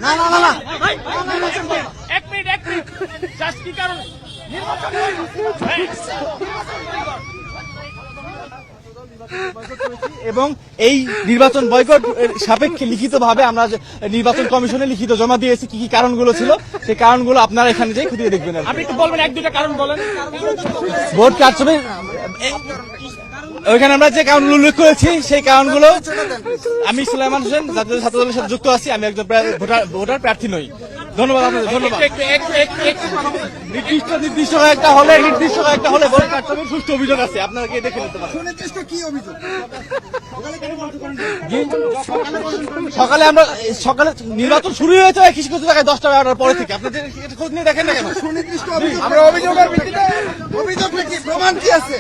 না না না না এক মিনিট জাস্ট কি কারণ এবং এই নির্বাচন বয়কট সাপেক্ষে লিখিতভাবে আমরা নির্বাচন কমিশনে লিখিত জমা দিয়েছি কি কি কারণগুলো ছিল সেই কারণগুলো আপনারা এখানে যাই খুঁটিয়ে দেখবেন। আপনি একটু বলবেন, এক দুইটা কারণ বলেন। ভোট কারচুপি ওইখানে আমরা যে কারণগুলো উল্লেখ করেছি সেই কারণগুলো, আমি সুলাইমান হোসেন জাতীয় ছাত্র দলের সাথে যুক্ত আছি, আমি একজন ভোটার প্রার্থী নই। ধন্যবাদ আপনাদের, ধন্যবাদ। নির্দিষ্ট একটা হলে ভোট কারচুপির সুষ্ঠু অভিযোগ আছে, আপনারা কি দেখে নিতে পারেন। সুনির্দিষ্ট কি অভিযোগ? সকালে নির্বাচন শুরু হয়েছে কিছু কিছু জায়গায় 10টা 11টার পরে থেকে, আপনাদের খোঁজ নিয়ে দেখেন না কেন? সুনির্দিষ্ট অভিযোগ, আমরা অভিযোগের ভিত্তিতে অভিযোগ কি প্রমাণ কি আছে?